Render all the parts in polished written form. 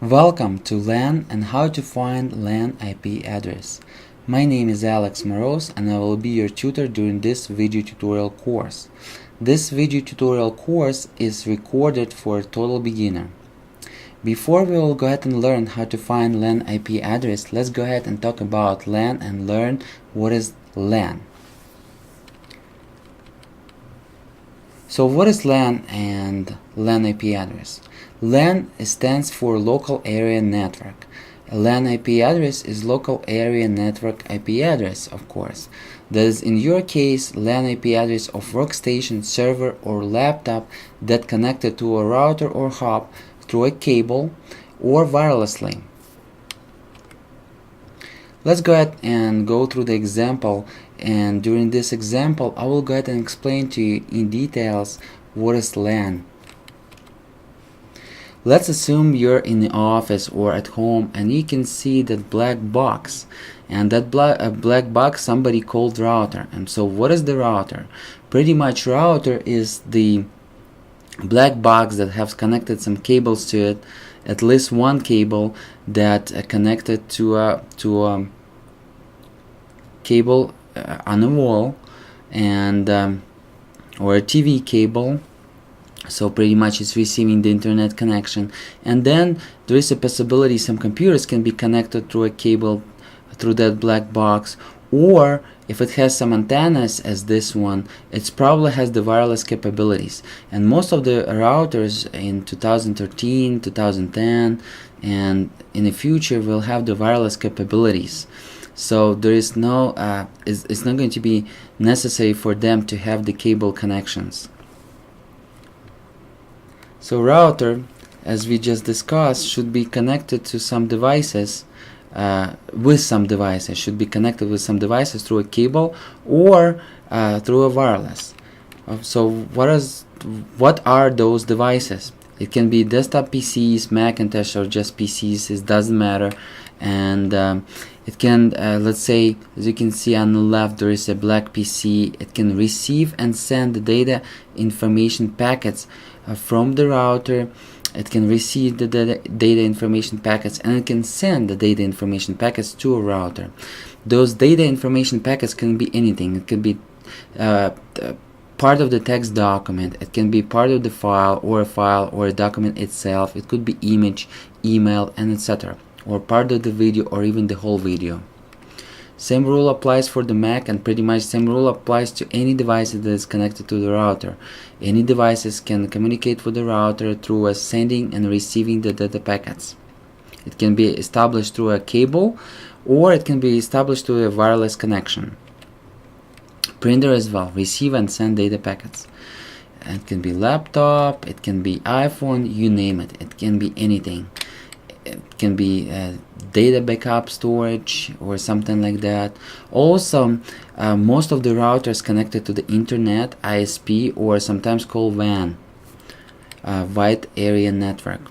Welcome to LAN and how to find LAN IP address. My name is Alex Moroz and I will be your tutor during this video tutorial course. This video tutorial course is recorded for a total beginner. Before we will go ahead and learn how to find LAN IP address, let's go ahead and talk about LAN and learn what is LAN. So what is LAN and LAN IP address? LAN stands for Local Area Network. A LAN IP address is Local Area Network IP address, of course. That is, in your case, LAN IP address of workstation, server, or laptop that connected to a router or hub through a cable or wirelessly. Let's go ahead and go through the example, and during this example I will go ahead and explain to you in details what is LAN. Let's assume you're in the office or at home and you can see that black box, and that black box somebody called router. And so what is the router? Pretty much router is the black box that has connected some cables to it, at least one cable that connected to a cable on a wall, and or a TV cable. So pretty much it's receiving the internet connection, and then there is a possibility some computers can be connected through a cable through that black box, or if it has some antennas as this one, it probably has the wireless capabilities. And most of the routers in 2013, 2010 and in the future will have the wireless capabilities. So there is no it's not going to be necessary for them to have the cable connections. So router, as we just discussed, should be connected to some devices, should be connected with some devices through a cable or through a wireless. So what are those devices? It can be desktop PCs, Macintosh, or just PCs, it doesn't matter. And it can, let's say, as you can see on the left, there is a black PC. It can receive and send the data information packets from the router. It can receive the data information packets, and it can send the data information packets to a router. Those data information packets can be anything. It can be part of the text document, it can be part of the file or a document itself, it could be image, email, and etc., or part of the video or even the whole video. Same rule applies for the Mac, and pretty much same rule applies to any device that is connected to the router. Any devices can communicate with the router through sending and receiving the data packets. It can be established through a cable, or it can be established through a wireless connection. Printer as well, receive and send data packets. It can be laptop, it can be iPhone, you name it. It can be anything. It can be data backup storage or something like that. Also, most of the routers connected to the internet, ISP, or sometimes called WAN, Wide Area Network,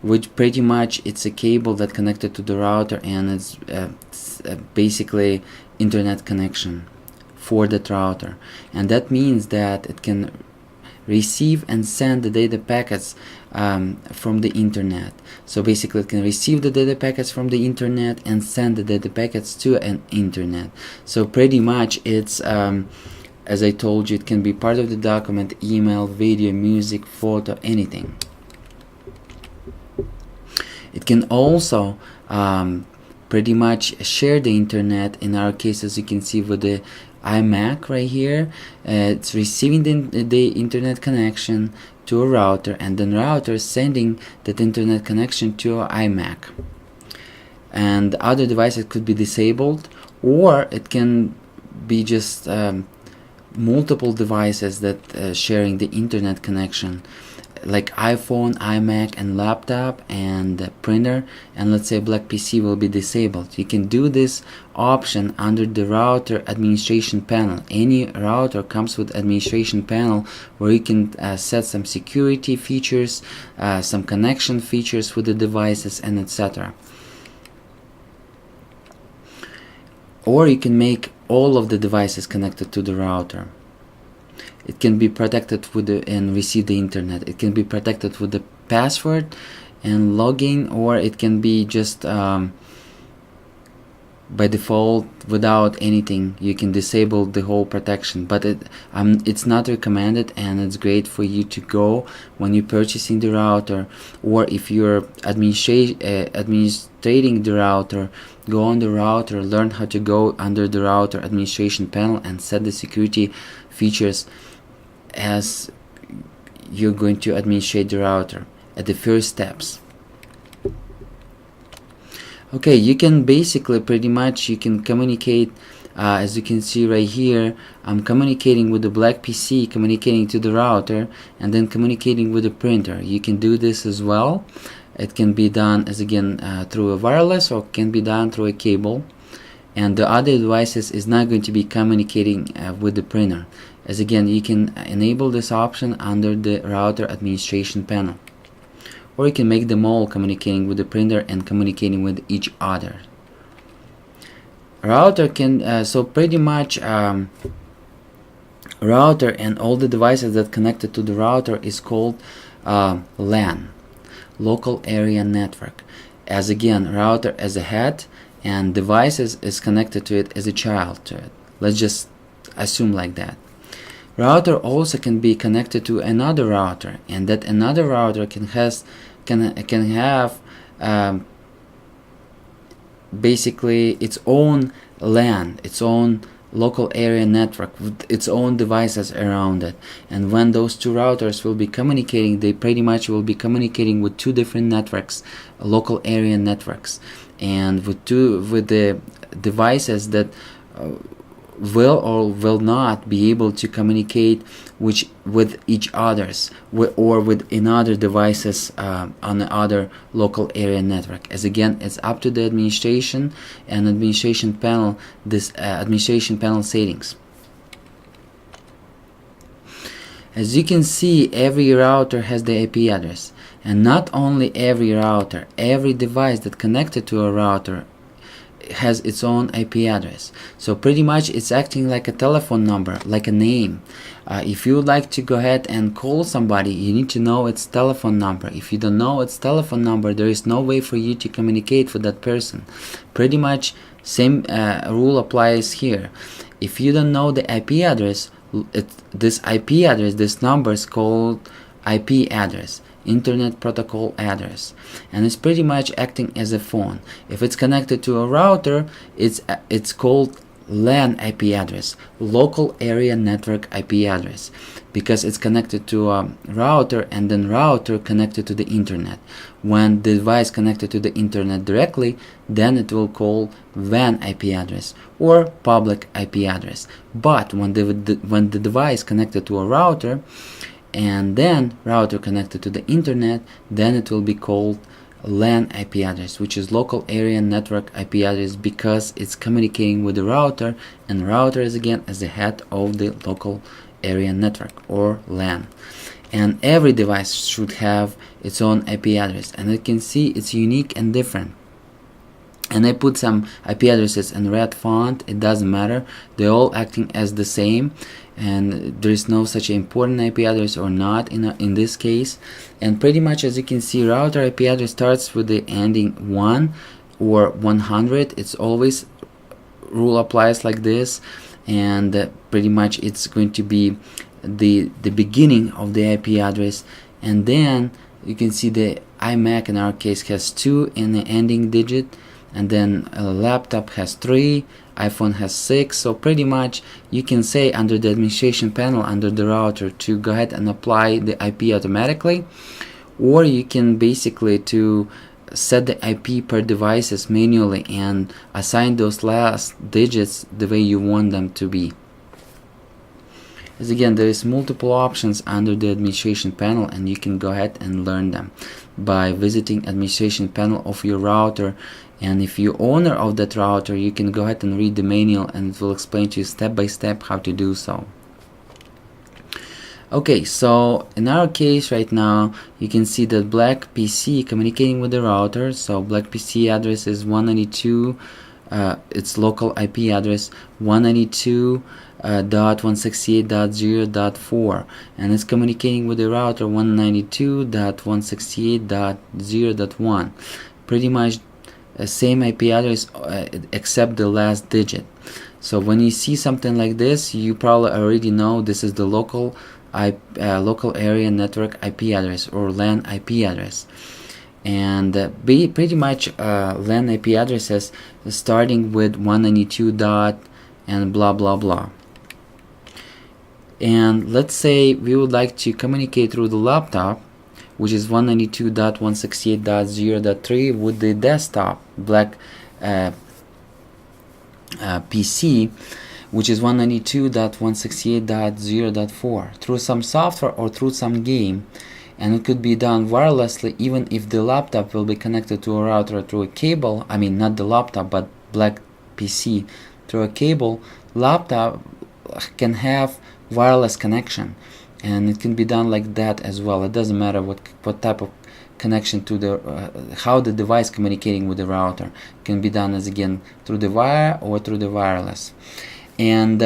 which pretty much it's a cable that connected to the router, and it's basically internet connection for that router. And that means that it can receive and send the data packets from the internet. So basically it can receive the data packets from the internet and send the data packets to an internet. So pretty much it's as I told you, it can be part of the document, email, video, music, photo, anything. It can also pretty much share the internet. In our case, as you can see with the iMac right here, it's receiving the internet connection to a router, and then router is sending that internet connection to an iMac. And other devices could be disabled, or it can be just multiple devices that sharing the internet connection, like iPhone, iMac, and laptop, and printer, and let's say black PC will be disabled. You can do this option under the router administration panel. Any router comes with administration panel where you can set some security features, some connection features with the devices, and etc. Or you can make all of the devices connected to the router. It can be protected with and receive the internet. It can be protected with the password. and logging, or it can be just by default without anything. You can disable the whole protection, but it's not recommended, and it's great for you to go when you're purchasing the router, or if you're administrating the router, go on the router, learn how to go under the router administration panel and set the security features as you're going to administrate the router at the first steps. Okay, you can basically pretty much you can communicate, as you can see right here, I'm communicating with the black PC, communicating to the router, and then communicating with the printer. You can do this as well. It can be done as again through a wireless, or can be done through a cable, and the other devices is not going to be communicating with the printer. As again, you can enable this option under the router administration panel, or you can make them all communicating with the printer and communicating with each other. Router can so pretty much router and all the devices that connected to the router is called LAN, local area network, as again router as a head and devices is connected to it as a child to it. Let's just assume like that. Router also can be connected to another router, and that another router can have basically its own LAN, its own local area network with its own devices around it. And when those two routers will be communicating, they pretty much will be communicating with two different networks, local area networks, and with the devices that will or will not be able to communicate with each others or with another devices on the other local area network. As again, it's up to the administration and administration panel, this administration panel settings. As you can see, every router has the IP address, and not only every router, every device that connected to a router has its own IP address. So pretty much it's acting like a telephone number, like a name. If you would like to go ahead and call somebody, you need to know its telephone number. If you don't know its telephone number, there is no way for you to communicate with that person. Pretty much same rule applies here. If you don't know the IP address, this IP address, this number is called IP address, Internet Protocol address, and it's pretty much acting as a phone. If it's connected to a router, it's called LAN IP address, local area network IP address, because it's connected to a router, and then router connected to the internet. When the device connected to the internet directly, then it will call WAN IP address or public IP address. But when the device connected to a router and then router connected to the internet, then it will be called LAN IP address, which is local area network IP address, because it's communicating with the router, and router is again as the head of the local area network or LAN. And every device should have its own IP address, and you can see it's unique and different. And I put some IP addresses in red font. It doesn't matter, they're all acting as the same, and there is no such important IP address or not in this case. And pretty much, as you can see, router IP address starts with the ending 1 or 100. It's always rule applies like this, and pretty much it's going to be the beginning of the IP address. And then you can see the iMac in our case has 2 in the ending digit, and then a laptop has 3, iPhone has 6. So pretty much you can say under the administration panel, under the router, to go ahead and apply the IP automatically, or you can basically to set the IP per devices manually and assign those last digits the way you want them to be. As again, there is multiple options under the administration panel, and you can go ahead and learn them by visiting administration panel of your router. And if you're owner of that router, you can go ahead and read the manual, and it will explain to you step by step how to do so. Okay, so in our case right now, you can see that black PC communicating with the router. So black PC address is 192 its local IP address 192.168.0.4, and it's communicating with the router 192.168.0.1. Pretty much the same IP address except the last digit. So when you see something like this, you probably already know this is the local area network IP address, or LAN IP address. And pretty much LAN IP addresses starting with 192 dot and blah blah blah. And let's say we would like to communicate through the laptop, which is 192.168.0.3, with the desktop black PC, which is 192.168.0.4, through some software or through some game. And it could be done wirelessly, even if the laptop will be connected to a router through a cable. I mean, not the laptop, but black PC through a cable. Laptop can have wireless connection, and it can be done like that as well. It doesn't matter what type of connection to the how the device communicating with the router. It can be done as, again, through the wire or through the wireless. And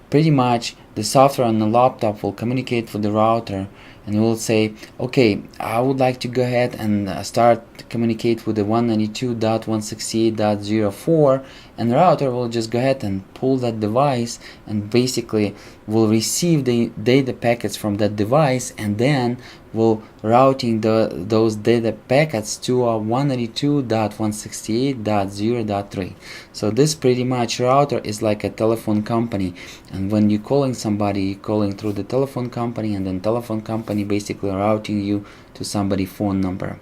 pretty much the software on the laptop will communicate with the router, and we'll say, okay, I would like to go ahead and start to communicate with the 192.168.0.4, and the router will just go ahead and pull that device and basically will receive the data packets from that device, and then will routing those data packets to a 192.168.0.3. So this pretty much router is like a telephone company, and when you're calling somebody, you're calling through the telephone company, and then telephone company basically routing you to somebody's phone number,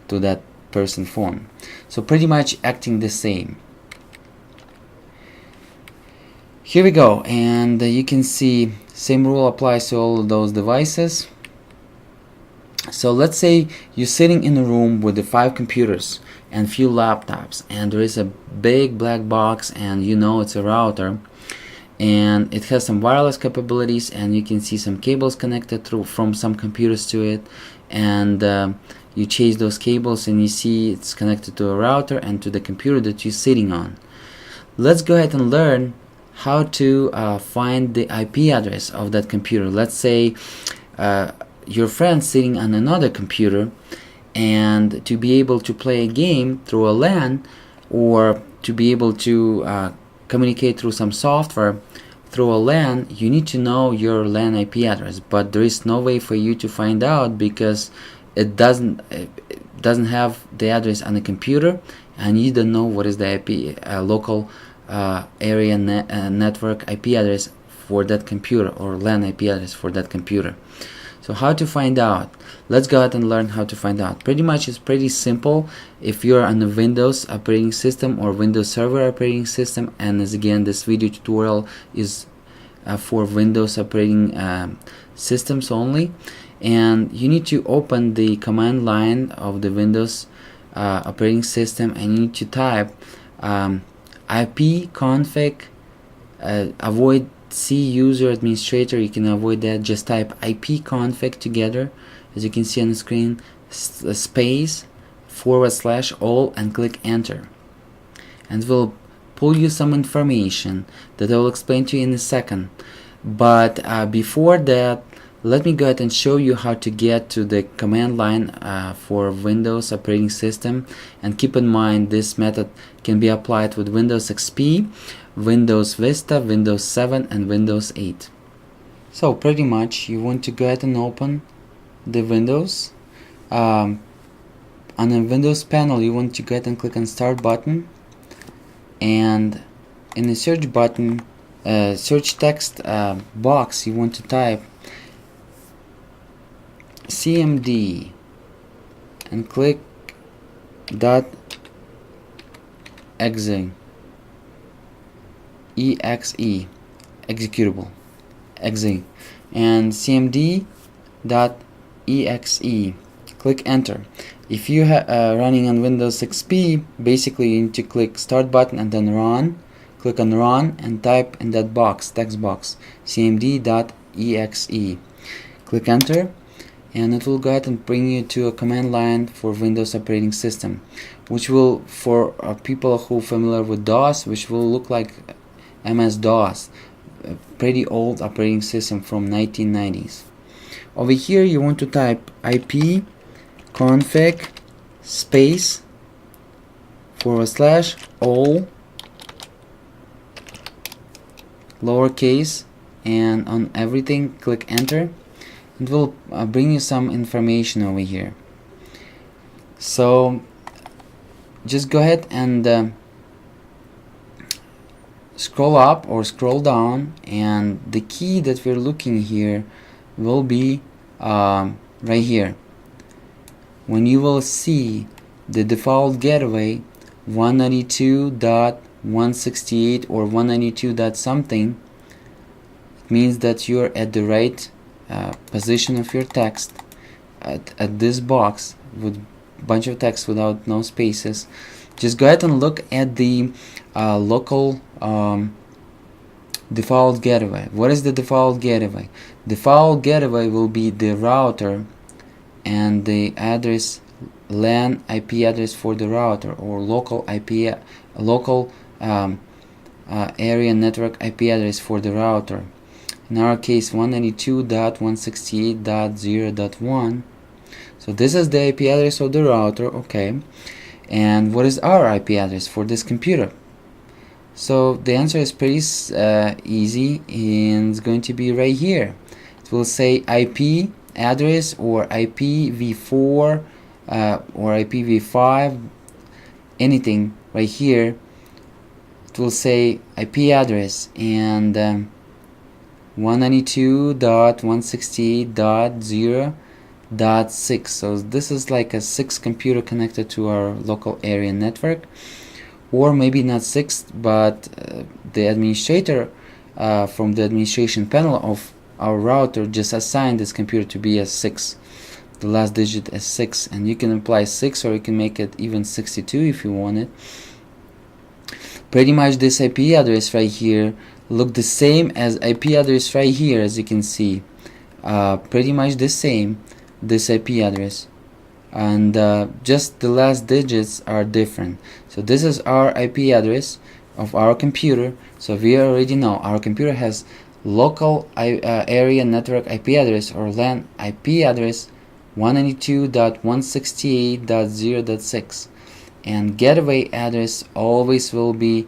to that person's phone. So pretty much acting the same. Here we go, and you can see same rule applies to all of those devices. So let's say you're sitting in a room with the 5 computers and few laptops, and there is a big black box, and you know it's a router, and it has some wireless capabilities, and you can see some cables connected through from some computers to it, and you chase those cables and you see it's connected to a router and to the computer that you're sitting on. Let's go ahead and learn how to find the IP address of that computer. Let's say your friend sitting on another computer, and to be able to play a game through a LAN, or to be able to communicate through some software through a LAN, you need to know your LAN IP address, but there is no way for you to find out because it doesn't have the address on the computer, and you don't know what is the IP local area network IP address for that computer, or LAN IP address for that computer. So how to find out? Let's go ahead and learn how to find out. Pretty much it's pretty simple if you're on the Windows operating system or Windows Server operating system, and as again this video tutorial is for Windows operating systems only, and you need to open the command line of the Windows operating system, and you need to type ipconfig avoid C user administrator. You can avoid that, just type ipconfig together, as you can see on the screen, space / all, and click enter, and it will pull you some information that I will explain to you in a second. But before that, let me go ahead and show you how to get to the command line for Windows operating system. And keep in mind, this method can be applied with Windows XP, Windows Vista, Windows 7, and Windows 8. So pretty much you want to go ahead and open the Windows. On the Windows panel, you want to go ahead and click on Start button, and in the search button, search text box, you want to type cmd and click .exe executable exe, and cmd.exe, click enter. If you are running on Windows XP, basically you need to click Start button and then Run. Click on Run and type in that box, text box, cmd.exe. Click enter, and it will go ahead and bring you to a command line for Windows operating system, which will, for people who are familiar with DOS, which will look like MS-DOS, a pretty old operating system from 1990s. Over here you want to type IP config space / all lowercase, and on everything click enter. It will bring you some information over here. So just go ahead and scroll up or scroll down, and the key that we're looking here will be right here. When you will see the default gateway 192.168 or 192. something, it means that you're at the right position of your text at this box with bunch of text without no spaces. Just go ahead and look at the local default gateway. What is the default gateway? Default gateway will be the router and the address, LAN IP address for the router, or local IP, local area network IP address for the router. In our case 192.168.0.1. So this is the IP address of the router, okay. And what is our IP address for this computer? So the answer is pretty easy, and it's going to be right here. It will say IP address or IPv4 or IPv5, anything right here. It will say IP address and 192.168.0.6. so this is like a 6 computer connected to our local area network, or maybe not 6, but the administrator from the administration panel of our router just assigned this computer to be a 6, the last digit is 6, and you can apply 6 or you can make it even 62 if you want it. Pretty much this IP address right here look the same as IP address right here, as you can see. Pretty much the same, this IP address, and just the last digits are different. So this is our IP address of our computer. So we already know our computer has local area network IP address or LAN IP address 192.168.0.6, and gateway address always will be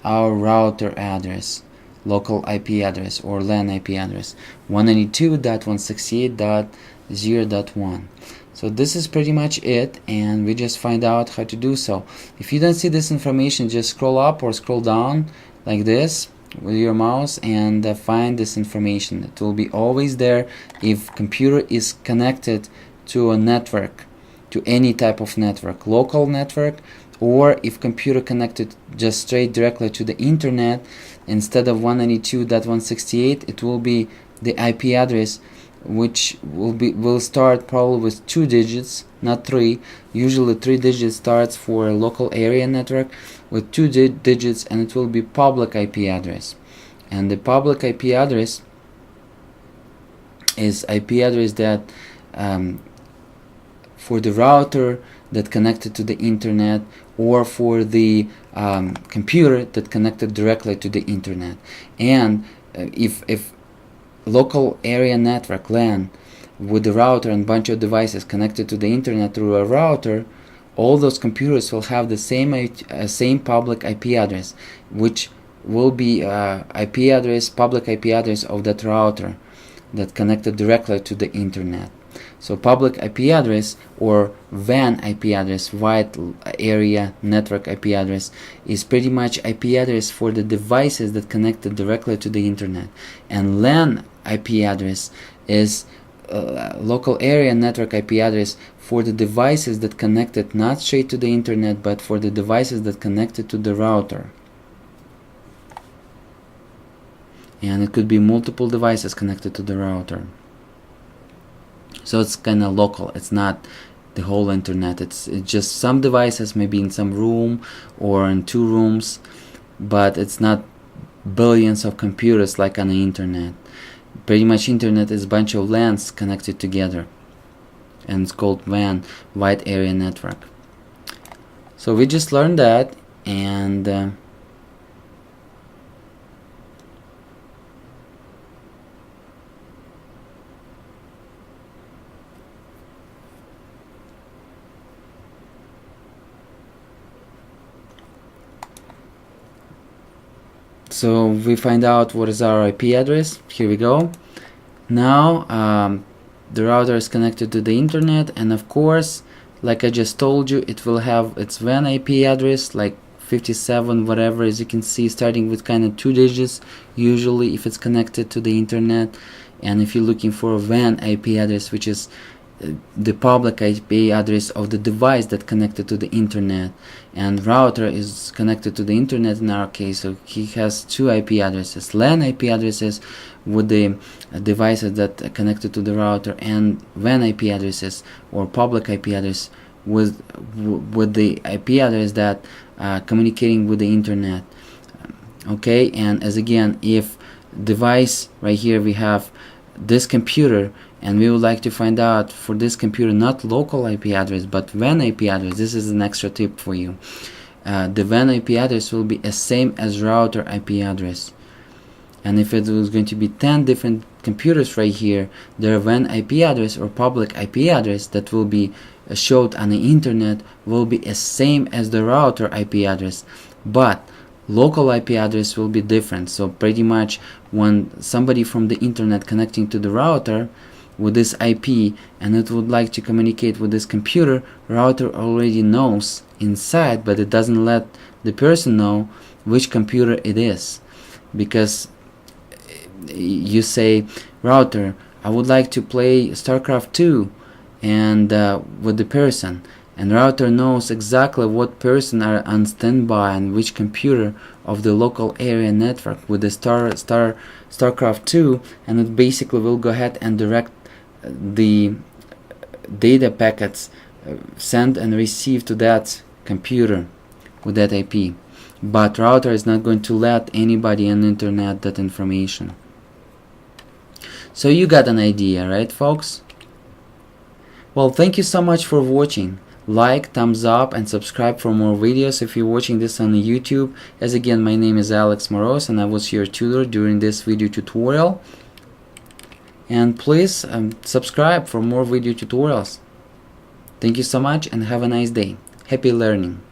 our router address, local IP address or LAN IP address 192.168.0.1. So this is pretty much it, and we just find out how to do so. If you don't see this information, just scroll up or scroll down like this with your mouse and find this information. It will be always there if computer is connected to a network, to any type of network, local network, or if computer connected just straight directly to the internet. Instead of 192.168, it will be the IP address, which will start probably with 2 digits, not 3. Usually 3 digits starts for a local area network with 2 digits, and it will be public IP address. And the public IP address is IP address that for the router that connected to the internet, or for the computer that connected directly to the internet. And if local area network LAN with the router and bunch of devices connected to the internet through a router, all those computers will have the same public IP address, which will be public IP address of that router that connected directly to the internet. So public IP address or WAN IP address, wide area network IP address, is pretty much IP address for the devices that connected directly to the internet. And LAN IP address is local area network IP address for the devices that connected not straight to the internet, but for the devices that connected to the router. And it could be multiple devices connected to the router. So it's kind of local, it's not the whole internet, it's just some devices, maybe in some room or in 2 rooms, but it's not billions of computers like on the internet. Pretty much internet is a bunch of LANs connected together. and it's called WAN, Wide Area Network. So we just learned that, and so we find out what is our IP address. Here we go. Now the router is connected to the internet, and of course, like I just told you, it will have its WAN IP address, like 57 whatever, as you can see, starting with kind of 2 digits usually if it's connected to the internet. And if you're looking for a WAN IP address, which is the public IP address of the device that connected to the internet, and router is connected to the internet in our case, so he has 2 IP addresses, LAN IP addresses with the devices that are connected to the router, and WAN IP addresses or public IP address with the IP address that communicating with the internet. Okay, and as again, if device right here we have this computer, and we would like to find out for this computer not local IP address but WAN IP address, this is an extra tip for you. The WAN IP address will be the same as router IP address, and if it was going to be 10 different computers right here, their WAN IP address or public IP address that will be showed on the internet will be the same as the router IP address, but local IP address will be different. So pretty much when somebody from the internet connecting to the router with this IP and it would like to communicate with this computer, router already knows inside, but it doesn't let the person know which computer it is, because you say, router, I would like to play StarCraft 2 and with the person, and router knows exactly what person are on standby and which computer of the local area network with the StarCraft 2, and it basically will go ahead and direct the data packets sent and received to that computer with that IP. But router is not going to let anybody on the internet that information. So you got an idea, right, folks? Well, thank you so much for watching. Like, thumbs up, and subscribe for more videos if you're watching this on YouTube. As again, my name is Alex Moros and I was your tutor during this video tutorial. And please subscribe for more video tutorials. Thank you so much and have a nice day. Happy learning.